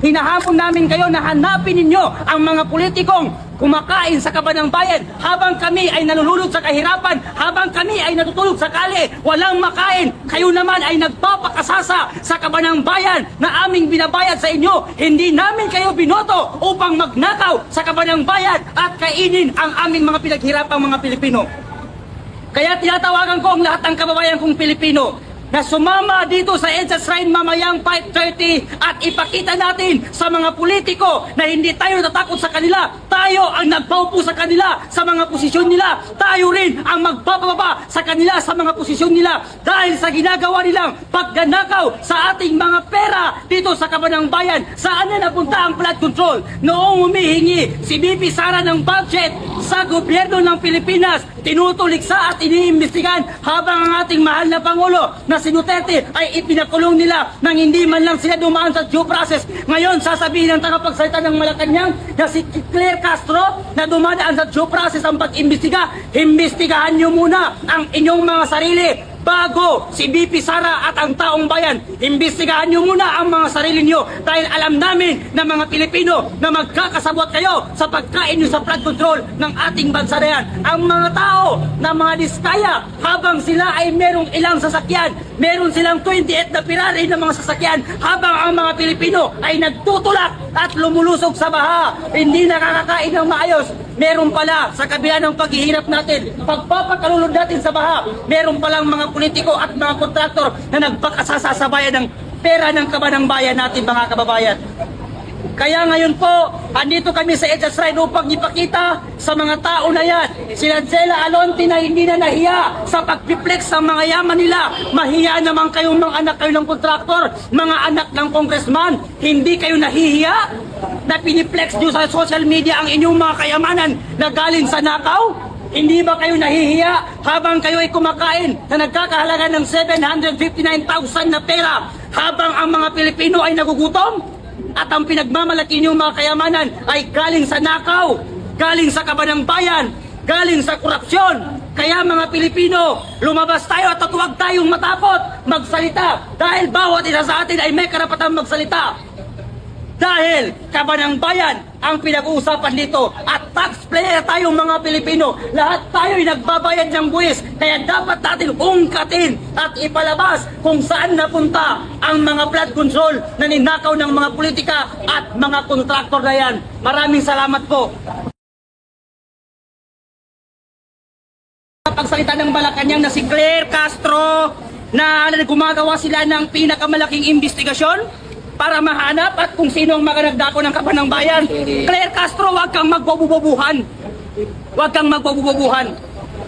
hinahamon namin kayo na hanapin ninyo ang mga politikong kumakain sa kaban ng bayan habang kami ay nalululod sa kahirapan, habang kami ay natutulog sa kalye, walang makain. Kayo naman ay nagpapakasasa sa kaban ng bayan na aming binabayad sa inyo. Hindi namin kayo binoto upang magnakaw sa kaban ng bayan at kainin ang aming mga pinaghirapang mga Pilipino. Kaya tinatawagan ko ang lahat ng kababayan kong Pilipino na sumama dito sa EDSA Shrine mamayang 5:30 at ipakita natin sa mga politiko na hindi tayo natatakot sa kanila. Tayo ang nagpaupo sa kanila sa mga posisyon nila. Tayo rin ang magbababa sa kanila sa mga posisyon nila dahil sa ginagawa nilang pagganakaw sa ating mga pera dito sa kaban ng bayan. Saan na napunta ang flood control? Noong humihingi si BP Sara ng budget sa gobyerno ng Pilipinas, tinutuliksa at iniimbestigan habang ang ating mahal na Pangulo na si Duterte ay ipinakulong nila nang hindi man lang sila dumaan sa due process. Ngayon sasabihin ng tagapagsalita ng Malacanang na si Claire Castro na dumadaan sa due process ang pag-imbestiga. Imbestigahan nyo muna ang inyong mga sarili bago si BP Sara at ang taong bayan. Imbestigahan nyo muna ang mga sarili nyo dahil alam namin na mga Pilipino na magkakasabot kayo sa pagkain nyo sa flood control ng ating bansa na yan. Ang mga tao na mga diskaya habang sila ay merong ilang sasakyan, meron silang 28 na Ferrari na mga sasakyan habang ang mga Pilipino ay nagtutulak at lumulusog sa baha, hindi nakakakain ng maayos. Meron pala sa kabila ng paghihirap natin, pagpapakalulod natin sa baha, meron palang mga politiko at mga kontraktor na nagpakasasa sa bayan ng pera ng kaban ng bayan natin, mga kababayan. Kaya ngayon po, andito kami sa EDSA Shrine upang ipakita sa mga tao na yan, si Angela Alonte na hindi na nahiya sa pagpiplex sa mga yaman nila. Mahiya naman kayong mga anak kayo ng kontraktor, mga anak ng congressman. Hindi kayo nahihiya na piniplex nyo sa social media ang inyong mga kayamanan na galing sa nakaw? Hindi ba kayo nahihiya habang kayo ay kumakain na nagkakahalaga ng 759,000 na pera habang ang mga Pilipino ay nagugutom? At ang pinagmamalaki niyong mga kayamanan ay galing sa nakaw, galing sa kaban ng bayan, galing sa korupsyon. Kaya mga Pilipino, lumabas tayo at huwag tayong matakot magsalita dahil bawat isa sa atin ay may karapatang magsalita. Dahil kaban ng bayan ang pinag-uusapan dito at taxpayer tayong mga Pilipino. Lahat tayo ay nagbabayad ng buwis. Kaya dapat natin ungkatin at ipalabas kung saan napunta ang mga flood control na ninakaw ng mga politika at mga kontraktor na yan. Maraming salamat po. Pagsalita ng Malacanang na si Claire Castro na gumagawa sila ng pinakamalaking investigasyon para mahanap at kung sino ang mga nagdako ng kaban ng bayan. Claire Castro, huwag kang magbobobobuhan. Huwag kang magbobobobuhan.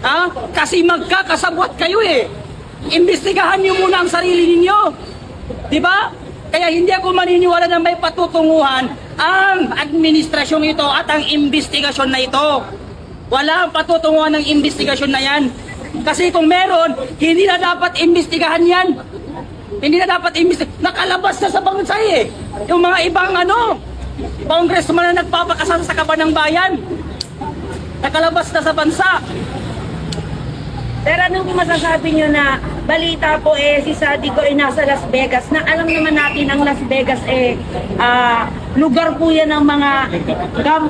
Ha? Kasi magkakasabwat kayo eh. Imbestigahan niyo muna ang sarili ninyo. Diba? Kaya hindi ako maniniwala na may patutunguhan ang administrasyong ito at ang investigasyon na ito. Wala ang patutunguhan ng investigasyon na yan. Kasi kung meron, hindi na dapat imbestigahan yan. Hindi na dapat nakalabas na sa bansa eh. Yung mga ibang congressman na nagpapakasasa sa kaban ng bayan. Nakalabas na sa bansa. Pero anong masasabi nyo na balita po si Saldico ay nasa Las Vegas, na alam naman natin ang Las Vegas lugar po yan ng mga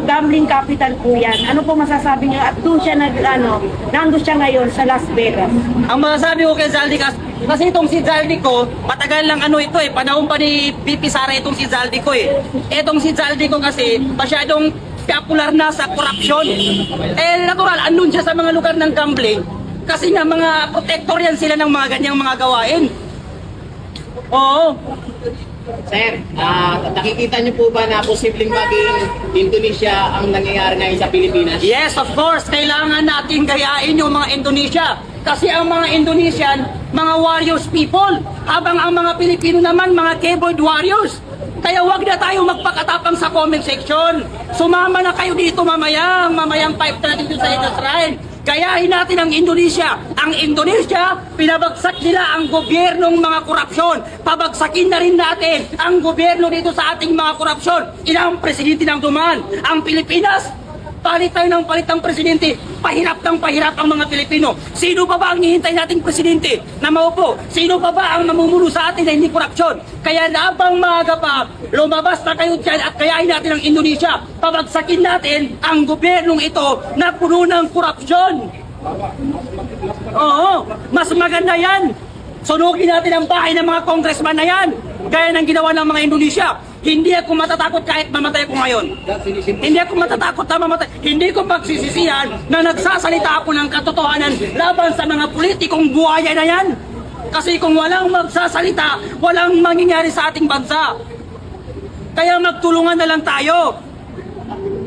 gambling capital po yan. Ano po masasabi nyo at doon siya nandun siya ngayon sa Las Vegas? Ang masasabi ko kay Zaldico, kasi itong si Zaldico, matagal lang panahon pa ni BP Sara itong si Zaldico eh. Itong si Zaldico kasi masyadong popular na sa korupsyon. Natural, andun siya sa mga lugar ng gambling. Kasi nga mga protector yan sila ng mga ganyang mga gawain. Oo. Sir, nakikita niyo po ba na posibleng maging Indonesia ang nangyayari ngayon sa Pilipinas? Yes, of course. Kailangan natin gayain yung mga Indonesia. Kasi ang mga Indonesian, mga warriors people. Habang ang mga Pilipino naman, mga keyboard warriors. Kaya wag na tayo magpakatapang sa comment section. Sumama na kayo dito mamayang 5:30 sa EDSA Shrine. Gayahin natin ang Indonesia. Ang Indonesia, pinabagsak nila ang gobyernong mga korupsyon. Pabagsakin na rin natin ang gobyerno dito sa ating mga korupsyon. Ilang presidente nang dumaan. Ang Pilipinas, Palit tayo ng palit ng presidente. Pahirap ng pahirap ang mga Pilipino. Sino pa ba ang hihintay nating presidente na maupo? Sino pa ba ang mamumuno sa atin na hindi korupsyon? Kaya habang maaga pa, lumabas na kayo dyan at kayain natin ang Indonesia. Pabagsakin natin ang gobyernong ito na puno ng korupsyon. Oo, mas maganda yan. Sunugin natin ang bahay ng mga congressman na yan. Gaya ng ginawa ng mga Indonesia. Hindi ako matatakot kahit mamatay ako ngayon. Hindi ako matatakot na mamatay. Hindi ko pagsisisihan na nagsasalita ako ng katotohanan laban sa mga politikong buhaya na yan. Kasi kung walang magsasalita, walang mangyayari sa ating bansa. Kaya magtulungan na lang tayo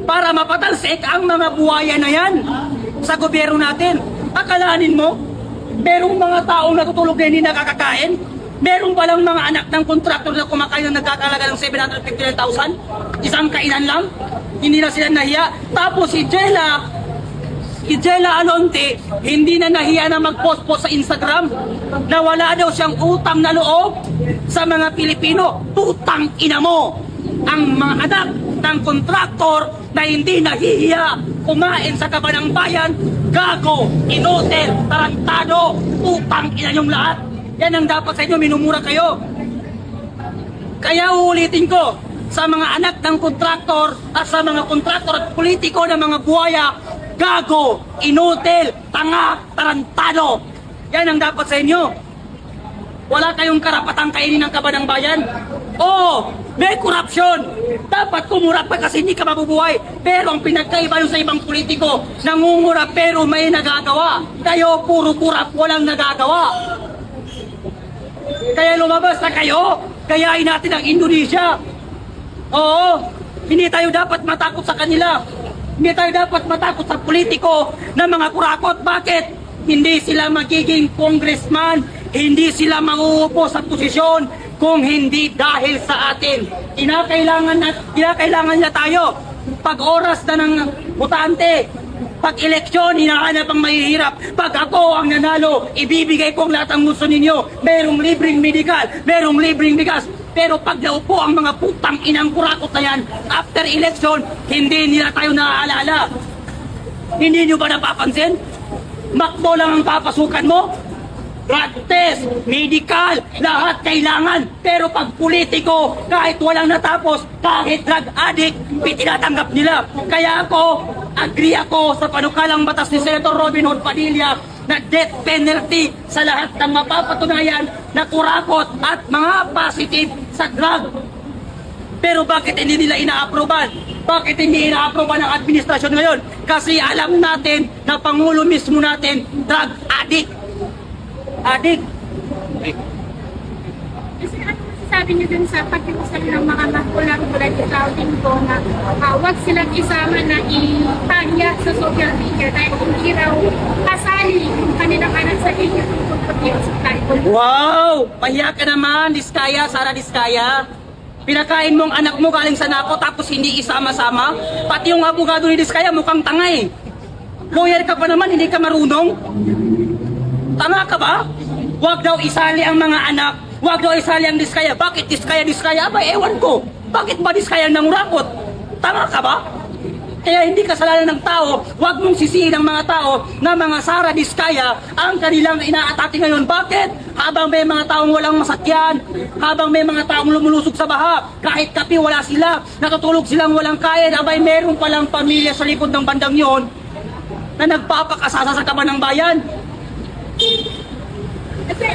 para mapatalsik ang mga buhaya na yan sa gobyerno natin. Akalanin mo, merong mga taong natutulog na hindi nakakakain? Meron palang mga anak ng kontraktor na kumakain na nagkakalaga ng 759,000? Isang kainan lang? Hindi na sila nahiya. Tapos si Jella Alonte, hindi na nahiya na mag-post-post sa Instagram na wala daw siyang utang na loob sa mga Pilipino. Putang ina mo! Ang mga anak ng kontraktor na hindi nahihiya kumain sa kabanang bayan, gago, inotel, tarantado, putang ina yung lahat. Yan ang dapat sa inyo, minumura kayo. Kaya uulitin ko, sa mga anak ng kontraktor at sa mga kontraktor at politiko ng mga buhaya, gago, inutil, tanga, tarantado. Yan ang dapat sa inyo. Wala kayong karapatang kainin ng kabanang bayan. Oo, may korupsyon. Dapat kumurap ka kasi hindi ka mabubuhay. Pero ang pinagkaiba yung sa ibang politiko, nangungurap pero may nagagawa. Kayo, puro kurap, walang nagagawa. Kaya lumabas na kayo, kayain natin ang Indonesia. Oo, hindi tayo dapat matakot sa kanila. Hindi tayo dapat matakot sa politiko na mga kurakot. Bakit? Hindi sila magiging congressman, hindi sila mauupo sa posisyon kung hindi dahil sa atin. Kinakailangan na tayo. Pag oras na ng botante, pag eleksyon, hinahanap ang mahihirap. Pag ako ang nanalo, ibibigay ko ang lahat ng gusto ninyo. Merong libreng medical, merong libreng bigas. Pero pag naupo ang mga putang inang kurakot na yan, after election, hindi nila tayo naaalala. Hindi nyo ba napapansin? Makbo lang ang papasukan mo? Drug test, medical, lahat kailangan. Pero pag politiko, kahit walang natapos, kahit drug addict, tinatanggap nila. Kaya agree ako sa panukalang batas ni Senator Robin Hood Padilla na death penalty sa lahat ng mapapatunayan na kurakot at mga positive sa drug. Pero bakit hindi nila ina-aproban? Bakit hindi ina-aproban ng administrasyon ngayon? Kasi alam natin na Pangulo mismo natin, drug addict. Addict. Kasi ano masasabi niyo dun sa pag-iusap ng mga magulang tulad ni Claudine ko na huwag silang isama na ipahya sa social media dahil hindi raw kasali yung kanilang anak sa inyo tungkol sa Bible. Wow! Pahiya ka naman, Diskaya, Sara Diskaya. Pinakain mo ang anak mo galing sa nako tapos hindi isama-sama. Pati yung abogado ni Diskaya mukhang tanga eh. Lawyer ka pa naman, hindi ka marunong. Tanga ka ba? Huwag daw isali ang mga anak. Huwag daw isali ang Diskaya. Bakit Diskaya? Aba, ewan ko. Bakit ba Diskaya nangurakot? Tanga ka ba? Kaya hindi kasalanan ng tao, huwag mong sisihin ang mga tao na mga Sara Diskaya ang kanilang inaatake ngayon. Bakit? Habang may mga taong walang masakyan, habang may mga taong lumulusog sa baha, kahit kape wala sila, natutulog silang walang kain, abay meron palang pamilya sa likod ng bandang yon na nagpapakasasa sa kabanang bayan. Sir,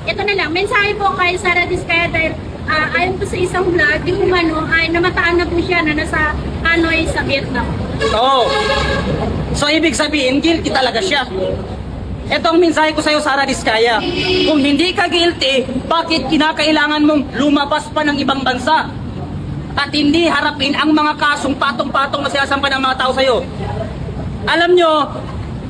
ito na lang, mensahe po kay Sara Diskaya dahil ayon po sa isang vlog, yung ay namataan na po siya na nasa Hanoi sa Vietnam. Oo. So ibig sabihin, guilty talaga siya. Ito ang mensahe ko sa'yo, Sara Diskaya. Kung hindi ka guilty, bakit kinakailangan mong lumabas pa ng ibang bansa? At hindi harapin ang mga kasong patong-patong na sinasampa ng mga tao sa'yo. Alam nyo,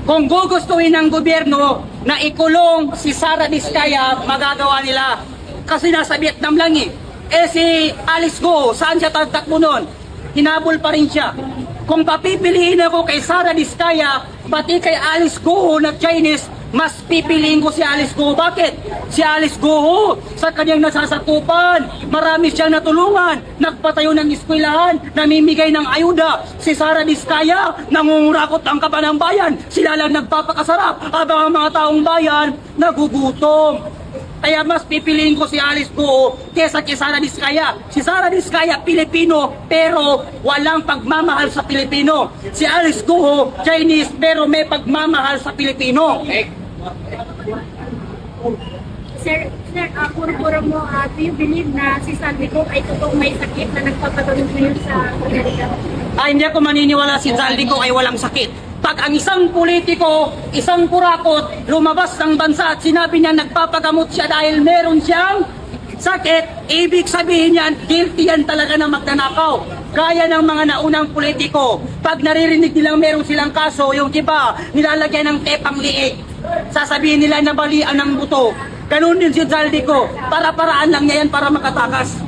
kung gugustuhin ng gobyerno na ikulong si Sara Diskaya, magagawa nila. Kasi nasa Vietnam lang eh. Eh si Alice Go, saan siya tatakbo nun? Hinabol pa rin siya. Kung papipiliin ako kay Sara Diskaya, pati kay Alice Go na Chinese, mas pipiliin ko si Alice Go. Bakit? Si Alice Go, sa kanyang nasasakupan, marami siyang natulungan, nagpatayo ng eskwelahan, namimigay ng ayuda. Si Sara Diskaya, nangungurakot ang kaban ng bayan, sila lang nagpapakasarap, habang ang mga taong bayan, nagugutom. Kaya mas pipiliin ko si Alice Go kesa kay Sara Diskaya. Si Sara Diskaya, Pilipino, pero walang pagmamahal sa Pilipino. Si Alice Go, Chinese, pero may pagmamahal sa Pilipino. Sir, puro-puro mo, do you believe na si Saldi ko ay totoong may sakit na nagpapatulong ngayon sa Amerika? Hindi ako maniniwala si Zaldi ko ay walang sakit. Pag ang isang politiko, isang kurakot, lumabas ng bansa at sinabi niya nagpapagamot siya dahil meron siyang sakit, ibig sabihin yan, guilty yan talaga ng magnanakaw. Gaya ng mga naunang politiko, pag naririnig nilang meron silang kaso, yung iba, nilalagyan ng tepang liig. Sasabihin nila na balian ng buto. Ganun din si Zaldi ko, para-paraan lang niya yan para makatakas.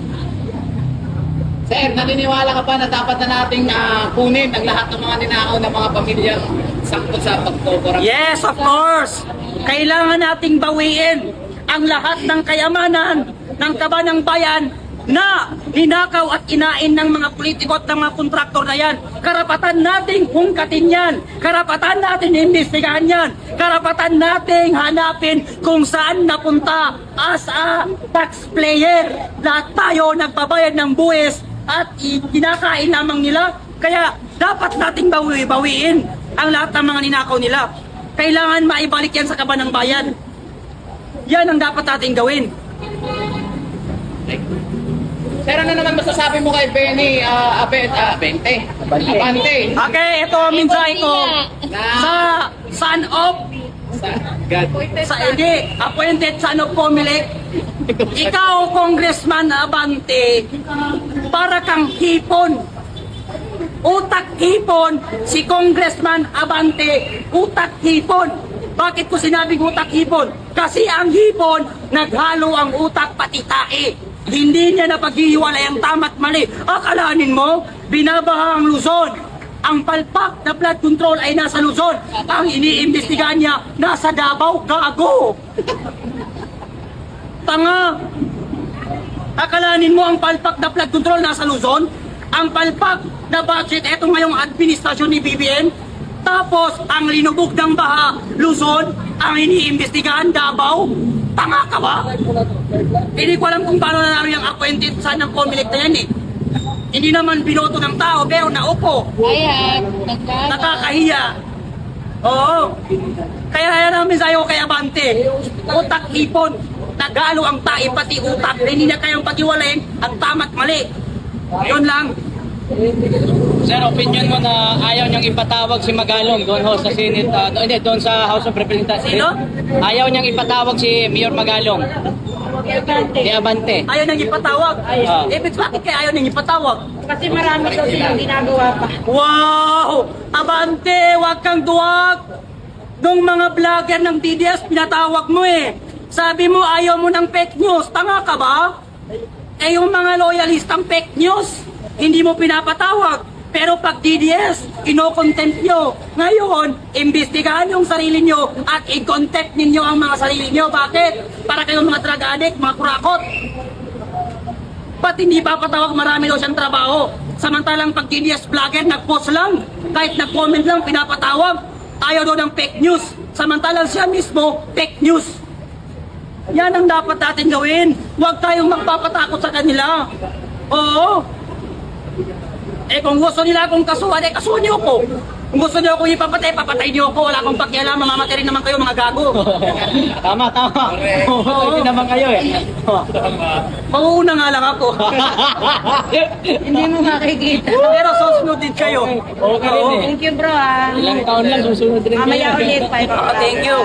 Sir, naniniwala ka ba na dapat na nating kunin ang lahat ng mga ninakaw ng mga pamilyang sangkot sa pagkokorap? Yes, of course. Kailangan nating bawiin ang lahat ng kayamanan ng kabanang bayan na ninakaw at inain ng mga politiko at ng mga kontraktor na yan. Karapatan nating hungkatin yan. Karapatan natin imbestigahan yan. Karapatan nating hanapin kung saan napunta as a taxpayer. Lahat tayo nagbabayad ng buwis at kinakain lamang nila. Kaya dapat nating bawiin ang lahat ng mga ninakaw nila. Kailangan maibalik yan sa kabanang bayan. Yan ang dapat nating gawin. Sir, ano naman masasabi mo kay Benny Abante? Okay, ito ang mensahe ko sa son of appointed son of Comelec. Ikaw, Congressman Abante, para kang hipon. Utak hipon, si Congressman Abante, utak hipon. Bakit ko sinabing utak hipon? Kasi ang hipon, naghalo ang utak pati tae. Hindi niya napaghihiwalay ang tama't mali. Akalanin mo, binabaha ang Luzon. Ang palpak na flood control ay nasa Luzon. Ang iniimbestigahan niya, nasa Davao. Gago! Tanga! Akalanin mo ang palpak na flood control nasa Luzon? Ang palpak na budget, eto ngayong administrasyon ni BBM. Tapos, ang linubog ng baha, Luzon, ang iniimbestigahan, Davao. Tanga ka ba? Hindi ko alam kung paano nanalo yung appointed son ng Comelec na yan eh. Hindi naman binoto ng tao, pero naupo. Nakakahiya. Oo. Kaya namin sa'yo kay Abante, utak hipon, nagalo ang tae pati utak, hindi na kayang pag-iwalayin ang tama't mali. Yun lang. Sir, opinion mo na ayaw niyang ipatawag si Magalong doon ho sa Senate, doon sa House of Representatives. Sino? Ayaw niyang ipatawag si Mayor Magalong. Si Abante. Ayaw nang ipatawag. Bakit kaya ayaw nang ipatawag? Kasi marami daw silang ginagawa pa. Wow! Abante, wag kang duwag! Nung mga vlogger ng DDS, pinatawag mo eh. Sabi mo, ayaw mo ng fake news. Tanga ka ba? Eh yung mga loyalistang fake news, hindi mo pinapatawag. Pero pag DDS, ino-contempt nyo. Ngayon, imbestigahan yung sarili nyo at i-contempt ninyo ang mga sarili nyo. Bakit? Para kayong mga drug addict, mga kurakot. Ba't hindi papatawag? Marami daw siyang trabaho. Samantalang pag DDS vlogger, nag-post lang. Kahit nag-comment lang, pinapatawag. Ayaw daw ng fake news. Samantalang siya mismo, fake news. Yan ang dapat natin gawin. Huwag tayong magpapatakot sa kanila. Oo. Eh kung gusto nila akong kasuhan, eh kasuhan niyo ako. Kung gusto niyo akong ipapatay, papatay niyo ako. Wala akong pakialam, mamamatay rin naman kayo mga gago. Tama. Hindi naman kayo eh. Mauuna nga lang ako. Hindi mo makikita. Pero susunod din kayo. Okay rin eh. Thank you bro ah. Ilang taon lang susunod rin Mamaya kayo. ulit. Bye. Thank you.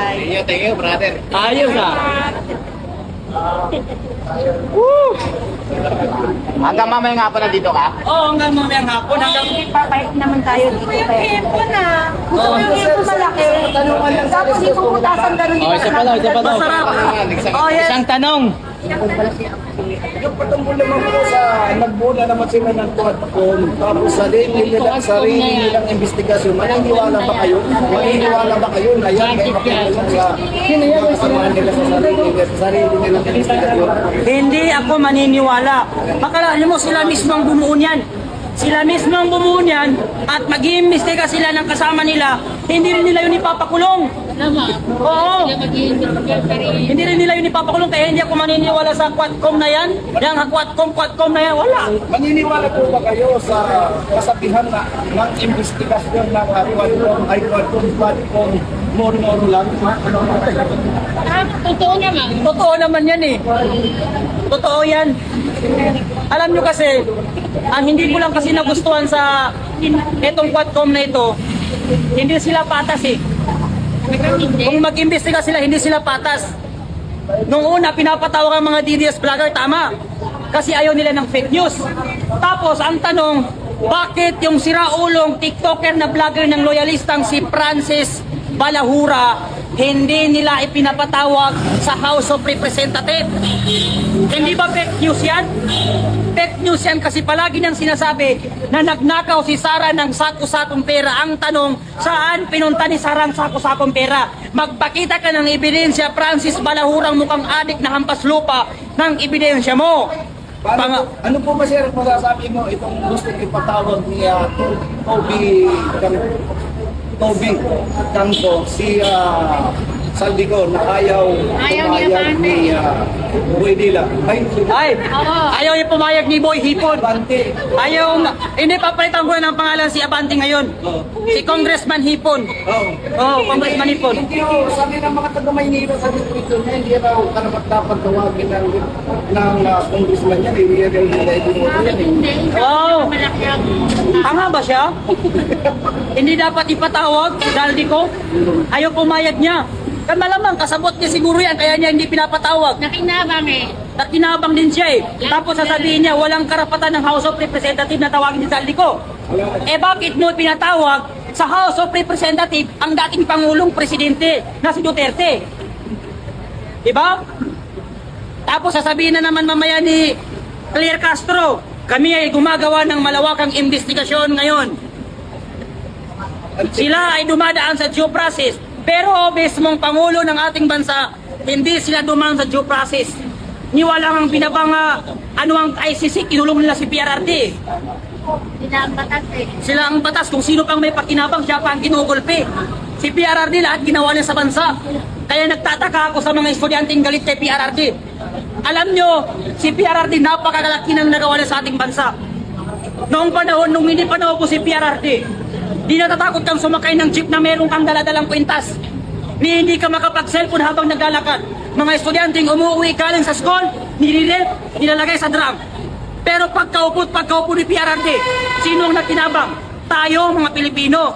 Thank you, brother. Ayos ah. Hanggang mamaya nga po nandito ka? Oo, hanggang mamayang hapon. Hanggang Papayag naman tayo dito. Hipon na. Gusto mo yung hipon malaki. Tapos hipon putasan ganun. Oh, isa pa daw. masarap. Oh, yes. Isang tanong. Yung patungkol naman po sa nagmula naman sila ng Quadcom, tapos sarili nilang investigasyon, maniniwala ba kayo? Maniniwala ba kayo na yan may makikinig sa kasamahan nila sa sarili nilang investigasyon? Hindi ako maniniwala. Makalahin mo sila mismo ang bumuo niyan. Sila mismo ang bumuo niyan at mag-iimbestiga sila ng kasama nila. Hindi rin nila yun ipapakulong. Oo. Hindi rin nila yun ipapakulong kaya hindi ako maniniwala sa Quadcom na yan. Yung Quadcom na yan, wala. Maniniwala po ba kayo sa kasabihan na ng investigasyon ng Quadcom, moro-moro lang? Totoo naman yan eh. Totoo yan. Alam nyo kasi, ang hindi ko lang kasi nagustuhan sa itong Quadcom na ito, hindi sila patas eh. Kung mag-imbestiga sila, hindi sila patas. Nung una, pinapatawag ang mga DDS vlogger, tama. Kasi ayaw nila ng fake news. Tapos, ang tanong, bakit yung siraulong TikToker na vlogger ng loyalistang si Francis Balahura, hindi nila ipinapatawag sa House of Representatives? Hindi ba fake news yan? Fake news yan kasi palagi niyang sinasabi na nagnakaw si Sara ng sako-sakong pera. Ang tanong, saan pinunta ni Sara ang sako-sakong pera? Magpakita ka ng ebidensya, Francis Balahurang mukhang adik na hampas lupa ng ebidensya mo. Ano po ba sir masasabi mo itong gusto ipatawag ni Toby Tanto si Saldico na ayaw pumayag ni Boy Dila. Ayaw niya pumayag ni Boy Hipon. Abante. Ayaw na. Hindi, papalitan ko ng pangalan si Abante ngayon. Si Congressman Hipon. Congressman Hipon. Hindi ho, sabi ng mga taga-Maynila sa distrito niya, hindi raw karapat dapat tawagin ng congressman niya, hindi rin nila ito. Wow! Tanga ba siya? Hindi dapat ipatawag si Saldico? Ayaw pumayag niya. Kan malamang kasabot niya siguro yan, kaya niya hindi pinapatawag. Nakinabang eh. Nakinabang din siya eh. Tapos sasabihin niya, walang karapatan ng House of Representatives na tawagin si Saldico. Eh bakit mo pinatawag sa House of Representatives ang dating Pangulong Presidente na si Duterte? Diba? Tapos sasabihin na naman mamaya ni Claire Castro, kami ay gumagawa ng malawakang investigasyon ngayon. Sila ay dumadaan sa due process. Pero mismong Pangulo ng ating bansa, hindi sila dumaan sa due process. Niwala ang binabanga, ano ang ICC, kinulong nila si PRRD. Sila ang batas eh. Sila ang batas, kung sino pang may pakinabang, siya pa ang kinugulpi. Si PRRD lahat ginawa niya sa bansa. Kaya nagtataka ako sa mga estudyanteng galit kay PRRD. Alam nyo, si PRRD napakagalaki ng nagawa niya sa ating bansa. Noong panahon, nung hindi panahon ko si PRRD, di natatakot kang sumakay ng jeep na meron kang daladalang kwintas. Hindi ka makapag-cellphone habang naglalakad. Mga estudyanteng umuwi galing sa school, nililip, nilalagay sa drum. Pero pagkaupo ni PRRD, sino ang nakinabang? Tayo, mga Pilipino.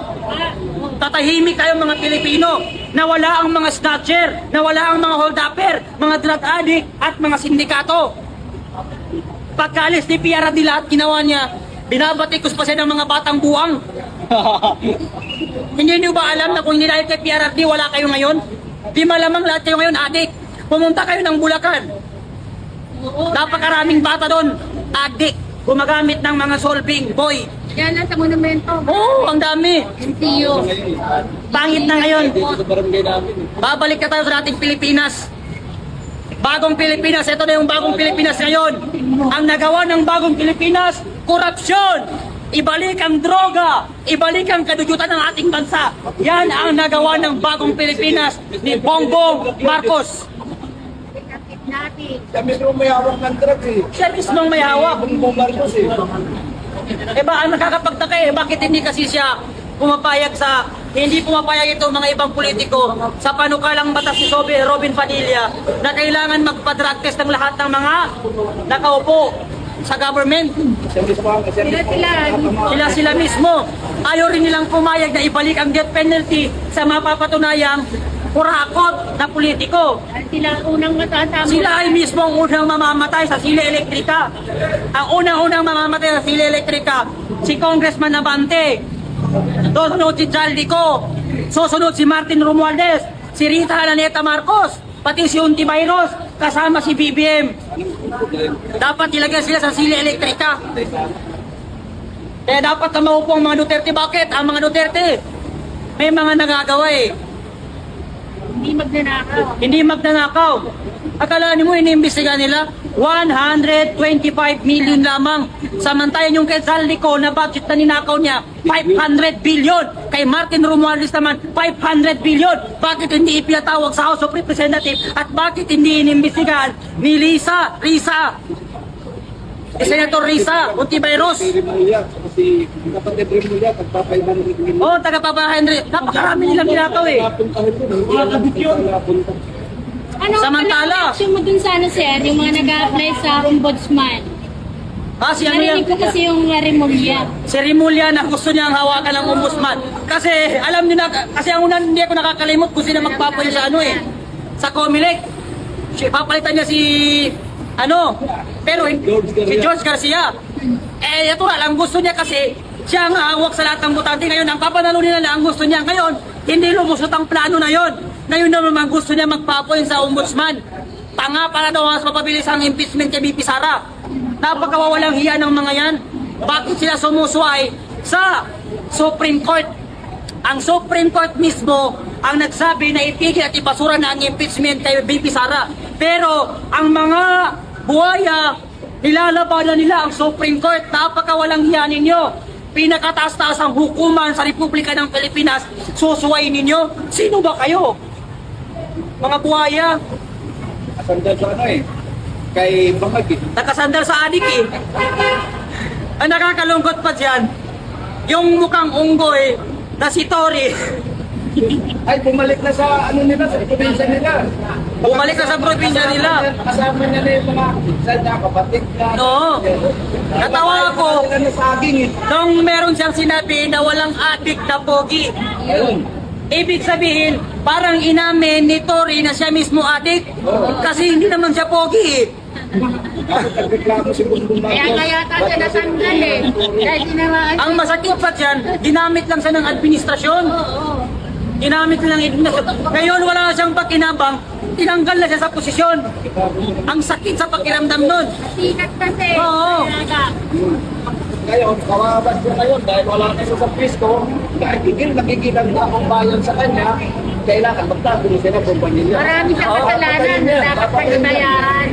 Tatahimik tayo mga Pilipino. Nawala ang mga snatcher, nawala ang mga hold-upper, mga drug addict at mga sindikato. Pagkalis ni PRRD lahat ginawa niya, binabatikos pa siya ng mga batang buwang. Hindi niyo ba alam na kung hindi dahil kay PRRD wala kayo ngayon? Di malamang lahat kayo ngayon adik. Pumunta kayo ng Bulacan. Napakaraming bata doon, adik. Gumagamit ng mga solving boy. Yan lang sa monumento. Oo, ang dami. NTU. Pangit na ngayon. Babalik na tayo sa ating Pilipinas. Bagong Pilipinas, ito na yung bagong Pilipinas ngayon. Ang nagawa ng bagong Pilipinas, korupsyon. Ibalik ang droga, ibalik ang kadugyutan ng ating bansa. Yan ang nagawa ng bagong Pilipinas ni Bongbong Marcos. Natin. Siya mismo may hawak ng drugs eh. Siya mismong may hawak. Bongbong Marcos eh. Ba, ang nakakapagtaka bakit hindi kasi siya pumapayag hindi pumapayag ito mga ibang politiko sa panukalang batas si Robin Padilla na kailangan magpa-drug test ng lahat ng mga nakaupo sa government. Sila mismo. Ayaw rin nilang pumayag na ibalik ang death penalty sa mapapatunayang kurakot na politiko. Sila ang unang matatama. Sila ay mismo ang unang mamamatay sa sila elektrika. Ang unang mamamatay sa sila elektrika, si Congressman Abante. Susunod si Saldico. Susunod si Martin Romualdez. Si Rita Alaneta Marcos. pati si Untivirus, kasama si BBM. Dapat ilagay sila sa sili elektrika. Kaya dapat na maupo ang mga Duterte. Bakit? Ang mga Duterte, may mga nagagawa eh. Hindi magnanakaw. Hindi magnanakaw. Akala mo iniimbestiga nila? 125 million lamang. Samantayan yung kay Zaldico na budget na ninakaw niya, 500 billion. Kay Martin Romualdez naman, 500 billion. Bakit hindi ipinatawag sa House of Representatives? At bakit hindi inimbestigahan ni Risa, Senator Risa Ontiveros? Si Rimulya, si kapatid Rimulya, pagpapailan ng Oh, taga-Papa Henry. Napakarami nilang ginakaw eh. Ano Samantala. reaction mo dun sa ano, sir? Yung mga nag-a-apply sa ombudsman. Kasi ano yan? Narinig ko kasi yung Rimulya. Si Rimulya na gusto niyang hawakan ng ombudsman. Kasi alam niyo na, kasi ang una hindi ako nakakalimot kung sino magpapayo sa ano eh. Sa Comelec. Papalitan niya si ano, pero si George Garcia. Eh, ito nga lang gusto niya kasi siya ang hawak sa lahat ng butante. Ngayon, ang papanalo nila lang ang gusto niya. Ngayon, hindi lumusot ang plano na yon. Ngayon naman gusto niya magpapoy sa ombudsman. Tanga para daw mas mapabilis ang impeachment kay BP Sara. Napakawawalang hiya ng mga yan. Bakit sila sumusuway sa Supreme Court? Ang Supreme Court mismo ang nagsabi na itigil at ibasura na ang impeachment kay BP Sara. Pero ang mga buhaya, nilalabanan nila ang Supreme Court. Napakawalang hiya ninyo. Pinakataas-taas ang hukuman sa Republika ng Pilipinas, susuwayin ninyo. Sino ba kayo? Mga buhaya, Sandal sa ano eh, kay Bangag eh. nakasandal sa adik eh. Ang nakakalungkot pa dyan, yung mukhang unggoy na si Tori, Ay, bumalik na sa ano nila, sa probinsya nila. bumalik na sa probinsya nila. Kasama niya na yung mga sa kapatid na. Oo. Natawa ako Sila na saging eh. nung meron siyang sinabi na walang adik na pogi. Ayun. Ibig sabihin, parang inamin ni Tori na siya mismo adik. Kasi hindi naman siya pogi eh. Bakit nagreklamo si Bongbong Kaya Marcos? kaya siya natanggal eh. Dahil ginawa. Ang masakit pa dyan, ginamit lang siya ng administrasyon. Ginamit lang ng administrasyon. Ngayon wala na siyang pakinabang, tinanggal na siya sa posisyon. Ang sakit sa pakiramdam nun. Sikat kasi. Oo. Kaya Ngayon, kawawa siya ngayon dahil wala na siya sa pisko. Dahil nakikilang na akong bayan sa kanya, kailangan magtago siya ng kumpanya niya. marami siyang kasalanan na dapat pagbayaran.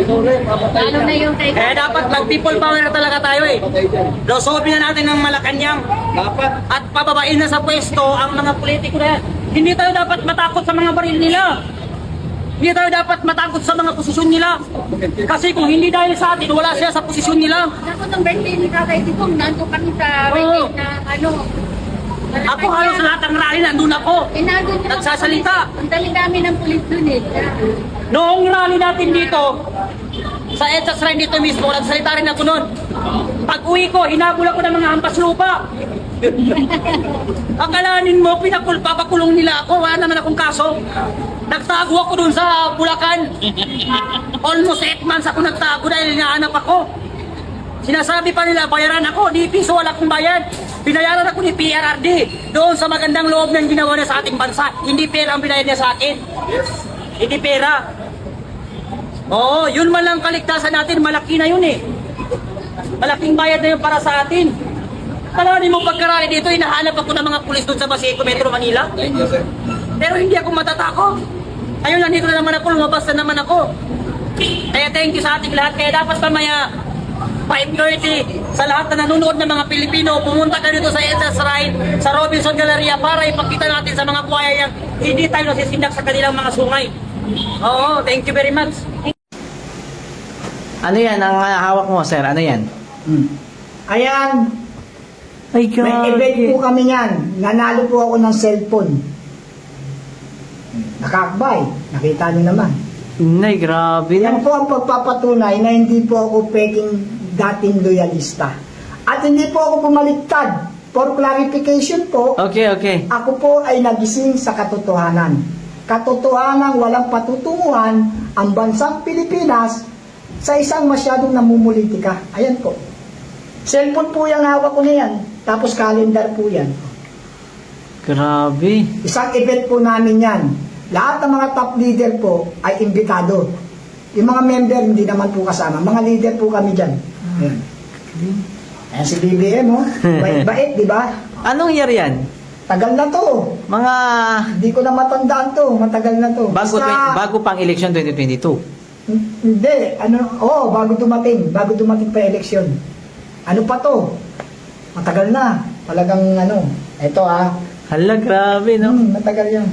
Lalo na yung kay Eh dapat mag-people power na talaga tayo eh. Patay dyan. Losobin na natin ng Malacanang Dapat. at pababain na sa pwesto ang mga politiko na yan. Hindi tayo dapat matakot sa mga baril nila. Hindi tayo dapat matakot sa mga posisyon nila. Kasi kung hindi dahil sa atin, wala siya sa posisyon nila. Ako nung birthday ni Kakay Digong, nandun kami sa Oo. birthday na ano. Ako halos sa lahat ng rally nandun ako. Nandun yung Nagsasalita. Ang dami-dami ng pulis dun eh. Noong rally natin dito, sa EDSA Shrine dito mismo, nagsalita rin ako noon. Pag uwi ko, hinabol ako ng mga hampas lupa. Akalanin mo, papakulong nila ako, wala naman akong kaso. Nagtago ako dun sa Bulacan. Almost 8 months ako nagtago dahil hinahanap ako. Sinasabi pa nila, bayaran ako, di piso wala akong bayad. Binayaran ako ni PRRD doon sa magandang loob ng ginawa niya sa ating bansa. Hindi pera ang binayad niya sa akin. Hindi pera. Oo, yun man lang kaligtasan natin, malaki na yun eh. Malaking bayad na yun para sa atin. Kalanin mo pagkarali dito, hinahanap ako ng mga pulis doon sa Basico, Metro Manila. Thank you, sir. Pero hindi ako matatakot. Ayun, nandito na naman ako, lumabas na naman ako. Kaya thank you sa ating lahat. Kaya dapat mamaya 5:30 sa lahat na nanonood ng mga Pilipino, pumunta ka dito sa EDSA Shrine, sa Robinson Galleria para ipakita natin sa mga buhaya yan, hindi tayo nasisindak sa kanilang mga sungay. Oo, thank you very much. Ano yan ang hawak mo, sir? Ano yan? Ayan, Ay, may event po kami yan. Nanalo po ako ng cellphone. Nakakbay. Nakita niyo naman. Nay, grabe Yan po ang pagpapatunay na hindi po ako peking dating loyalista. At hindi po ako pumaliktad. For clarification po, Okay, okay. ako po ay nagising sa katotohanan. Katotohanan walang patutunguhan ang bansang Pilipinas sa isang masyadong namumulitika. Ayan po. Cellphone po yung hawak ko na yan. Tapos calendar po yan. Grabe. Isang event po namin yan. Lahat ng mga top leader po ay imbitado. Yung mga member hindi naman po kasama. Mga leader po kami dyan. Ayan. Ayan si BBM, oh. Bait-bait, di ba? Anong year yan? Tagal na to. Mga Hindi ko na matandaan to. Matagal na to. bago pang election 2022. Hindi. Bago dumating pa eleksyon. Ano pa to? Matagal na. Talagang eto Hala, grabe, no? matagal yan.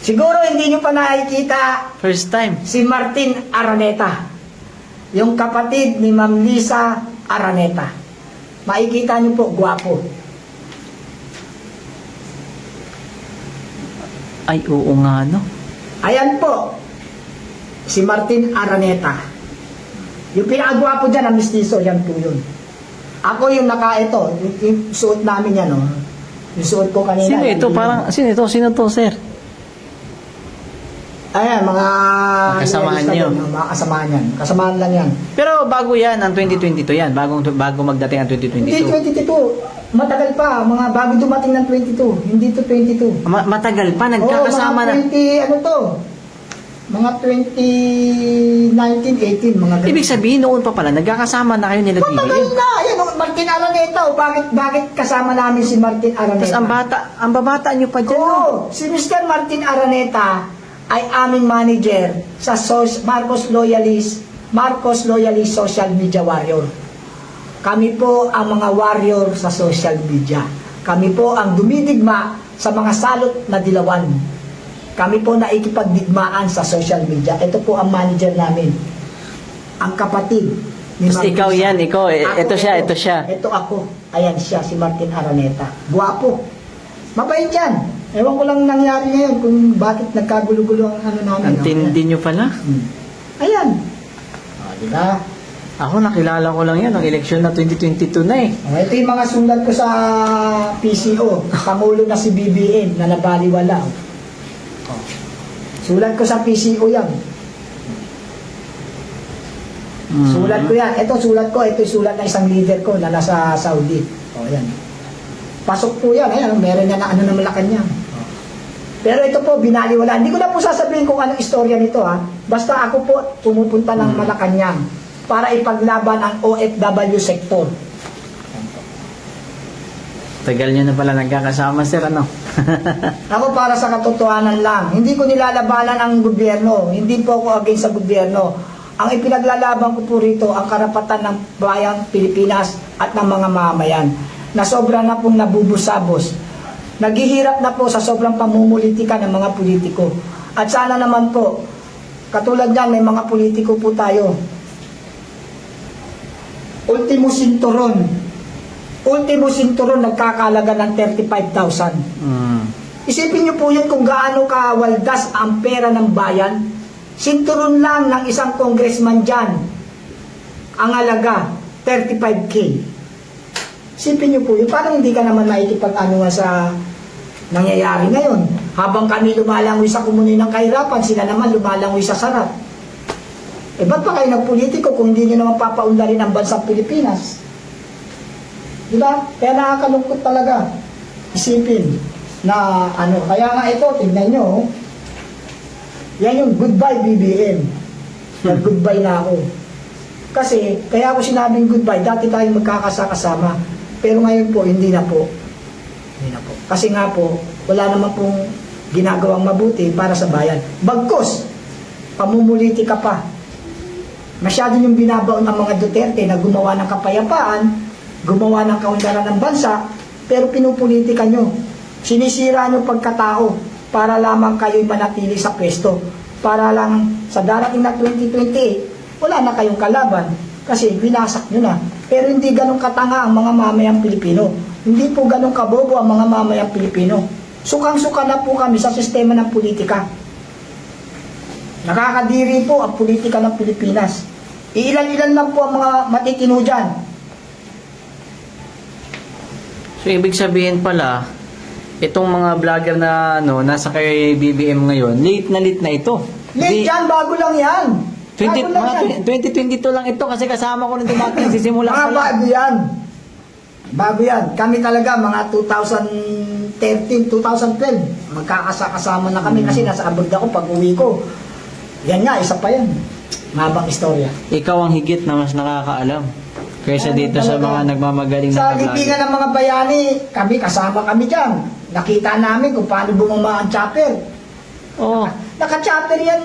Siguro hindi nyo pa nakikita First time. si Martin Araneta. Yung kapatid ni Ma'am Lisa Araneta. Makikita nyo po, gwapo. Ay, oo nga, no? Ayan po, si Martin Araneta. Yung pinakagwapo dyan, ang mistiso, yan po yun. Ako yung yung suot namin yan, yung suot ko kanina. Sino ito? Sino to, sir? Ayan, mga... Kasamahan realista niyo. din, mga kasamahan yan. Kasamahan lang yan. Pero bago yan, ang 2022 yan. Bago magdating ang 2022. Hindi 22, matagal pa, mga bago dumating ng 22, hindi to 22. Matagal pa, nagkakasama mga 20, mga 2019, 18, mga ganun. Ibig sabihin, noon pa pala, nagkakasama na kayo nila Matagal BBM. na, ayan, Martin Araneta, bakit kasama namin si Martin Araneta? Tapos ang babata nyo pa dyan, no? Oo, si Mr. Martin Araneta ay aming manager sa Marcos Loyalist Social Media Warrior. Kami po ang mga warrior sa social media. Kami po ang dumidigma sa mga salot na dilawan. Kami po naikipagdigmaan sa social media. Ito po ang manager namin. Ang kapatid ni Tapos Ma'am ikaw Lisa. yan, ikaw. Ito siya. Ito ako. Ayan siya, si Martin Araneta. Guwapo. Mabait yan. Ewan ko lang nangyari ngayon kung bakit nagkagulo-gulo ang namin. Ang tindi nyo pala. Ayan. Diba? Ako, nakilala ko lang yan, ang eleksyon na 2022 na eh. Ito yung mga sulat ko sa PCO. Pangulo na si BBM na nabaliwala. Sulat ko sa PCO yan. Sulat ko yan. Ito sulat ko. Ito yung sulat na isang leader ko na nasa Saudi. Yan. Pasok po yan. Ayan, meron na na Malacanang. Pero ito po, binaliwala. Hindi ko na po sasabihin kung anong istorya nito Basta ako po pumupunta ng Malacanang para ipaglaban ang OFW sector. Tagal nyo na pala nagkakasama, sir, ano? Ako para sa katotohanan lang, hindi ko nilalabanan ang gobyerno, hindi po ako against sa gobyerno. Ang ipinaglalaban ko po rito, ang karapatan ng bayang Pilipinas at ng mga mamamayan na sobra na pong nabubusabos. Naghihirap na po sa sobrang pamumulitika ng mga politiko. At sana naman po, katulad yan, may mga politiko po tayo. Ultimo sinturon nagkakalaga ng 35,000. Isipin niyo po yun kung gaano kawaldas ang pera ng bayan. Sinturon lang ng isang congressman dyan, ang halaga 35K. Isipin niyo po yun, parang hindi ka naman maikipag-anuhan sa nangyayari ngayon. Habang kami lumalangoy sa komunidad ng kahirapan, sila naman lumalangoy sa sarap. Ba't pa kayo nagpolitiko kung hindi nyo naman papaunlarin ang bansang Pilipinas? Diba? Kaya nakakalungkot talaga. Isipin na kaya nga ito, tingnan nyo, yan yung goodbye BBM. Nag-goodbye na ako. Kasi, kaya ako sinabing goodbye, dati tayong magkakasama. Pero ngayon po, hindi na po. Kasi nga po, wala naman pong ginagawang mabuti para sa bayan. Bagkus, pamumulitika pa. Masyado yung binabaon ng mga Duterte na gumawa ng kapayapaan, gumawa ng kaunlaran ng bansa, pero pinupolitika nyo. Sinisira nyo pagkatao para lamang kayo'y manatili sa pwesto. Para lang sa darating na 2028, wala na kayong kalaban kasi binasak nyo na. Pero hindi ganun katanga ang mga mamayang Pilipino. Hindi po ganun kabobo ang mga mamayang Pilipino. Sukang-suka na po kami sa sistema ng politika. Nakakadiri po ang politika ng Pilipinas. Iilan-ilan lang po ang mga matitino dyan. So, ibig sabihin pala, itong mga vlogger na nasa kay BBM ngayon, late na ito. Late yan, bago lang yan. Bago lang yan. 2022 lang ito kasi kasama ko nito dati, sisimula Mga pa lang. bago yan. Bago yan. Kami talaga, mga 2013, 2012, magkakasama na kami kasi nasa abroad ako pag uwi ko. Yan nga, isa pa yan. Mabang istorya. Ikaw ang higit na mas nakakaalam kaysa dito sa mga nagmamagaling Sa na libingan ng mga bayani, kami, kasama kami dyan. Nakita namin kung paano bumaba ang chopper. Oh, Naka-chopper yan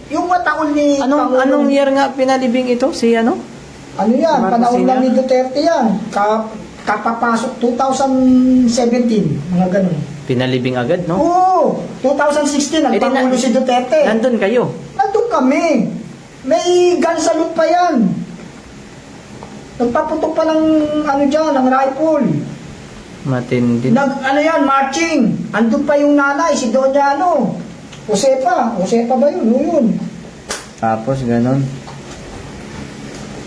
yung mataon ni anong year nga pinalibing ito? Si ano? Ano yan? Marcos Panahon Sr.? lang ni Duterte yan. Kapapasok 2017, mga ganun. Pinalibing agad, no? Oo, 2016, Eh, di nagpangulo na- si Duterte. Nandun kayo. Nandun kami. May gun salute pa yan. Nagpaputok pa ng ano dyan, ng rifle. Matindi. Ano yan, marching. Andun pa yung nanay, si Doña Josepa ba yun? O yun. Tapos, ganun.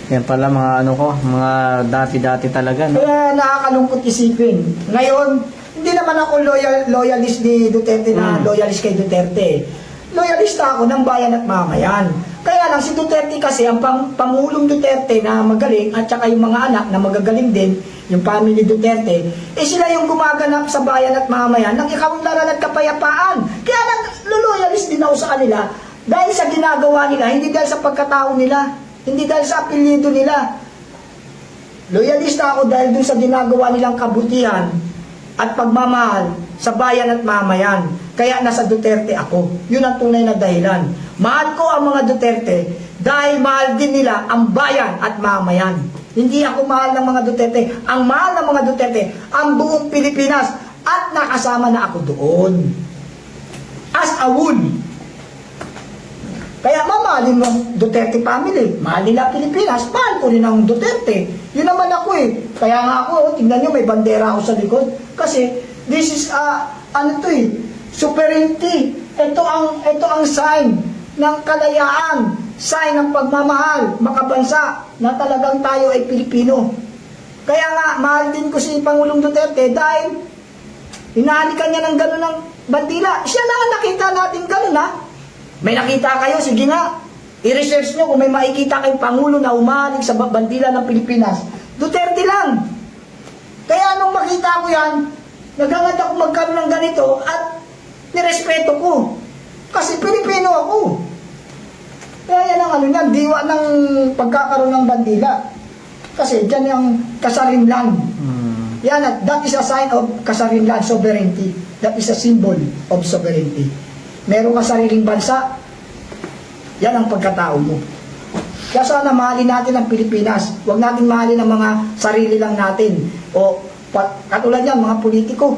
Yan pala mga ano ko, mga dati-dati talaga, no? Kaya nakakalungkot isipin. Ngayon, hindi naman ako loyalist ni Duterte na loyalist kay Duterte. Loyalista ako ng bayan at mamayan. Kaya lang si Duterte kasi, ang Pangulong Duterte na magaling at saka yung mga anak na magagaling din, yung family Duterte, sila yung gumaganap sa bayan at mamayan ng ikaunlaran at kapayapaan. Kaya loyalist din ako sa kanila dahil sa ginagawa nila, hindi dahil sa pagkatao nila, hindi dahil sa apelyido nila. Loyalista ako dahil dun sa ginagawa nilang kabutihan at pagmamahal sa bayan at mamayan. Kaya nasa Duterte ako. Yun ang tunay na dahilan. Mahal ko ang mga Duterte dahil mahal din nila ang bayan at mamayan. Hindi ako mahal ng mga Duterte. Ang mahal ng mga Duterte, ang buong Pilipinas at nakasama na ako doon. As a wool. Kaya mamahalin ng Duterte family. Mahal nila Pilipinas. Mahal ko rin ang Duterte. Yun naman ako eh. Kaya nga ako, tingnan nyo, may bandera ako sa likod. Kasi this is sovereignty. Ito ang sign ng kalayaan, sign ng pagmamahal, makabansa na talagang tayo ay Pilipino. Kaya nga, mahal din ko si Pangulong Duterte dahil hinahalikan niya ng gano'n ng bandila. Siya lang ang nakita natin gano'n, ha? May nakita kayo, sige nga, i-research nyo kung may makikita kayong Pangulo na umahalig sa bandila ng Pilipinas. Duterte lang. Kaya nung makita ko yan, nagangad ako magkaroon ng ganito at nirespeto ko. Kasi Pilipino ako. Kaya yan ang ano niyan, diwa ng pagkakaroon ng bandila. Kasi dyan yung kasarinlan. Yan, that is a sign of kasarinlan, sovereignty. That is a symbol of sovereignty. Meron ka sariling bansa, yan ang pagkatao mo. Kaya sana mahalin natin ang Pilipinas. Huwag natin mahalin ang mga sarili lang natin. O katulad yan, mga politiko.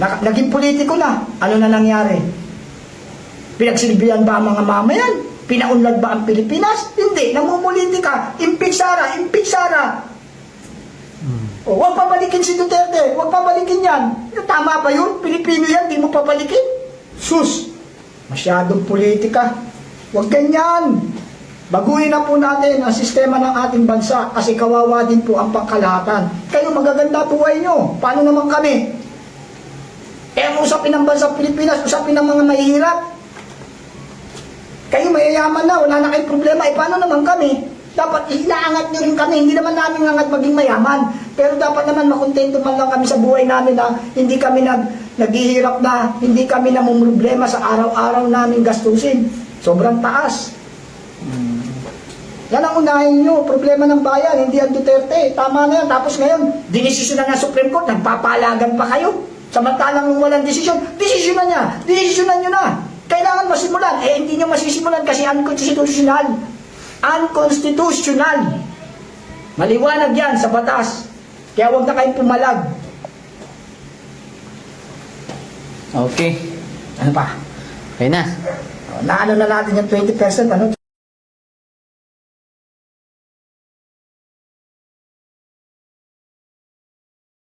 Naging politiko na. Ano na nangyari? Pinagsilbihan ba ang mga mamayan? Pinaunlad ba ang Pilipinas? Hindi. Namumulitika. Impeach Sara. O, huwag pabalikin si Duterte. Huwag pabalikin yan. Tama ba yun? Pilipino yan, di mo pabalikin? Sus! Masyadong politika. Huwag ganyan. Baguhin na po natin ang sistema ng ating bansa kasi kawawa din po ang pangkalahatan. Kayo magaganda buhay nyo. Paano naman kami? Ang usapin ng bansang Pilipinas, usapin ng mga mahihirap. Kayo mayayaman na, wala na kayong problema. Paano naman kami? Dapat inaangat nyo rin kami. Hindi naman namin angat maging mayaman. Pero dapat naman makontento man lang kami sa buhay namin na hindi kami naghihirap na, hindi kami namumroblema sa araw-araw namin gastusin. Sobrang taas. Yan ang unahin nyo, problema ng bayan, hindi ang Duterte. Tama na yan. Tapos ngayon, dinesisyon na ng Supreme Court, nagpapalagan pa kayo. Samantalang nung walang desisyon, desisyonan niya. Desisyonan nyo na. Kailangan masimulan. Hindi nyo masisimulan kasi unconstitutional. Unconstitutional. Maliwanag yan sa batas. Kaya huwag na kayong pumalag. Okay. Ano pa? Okay na. Naano na natin yung 20%, ano?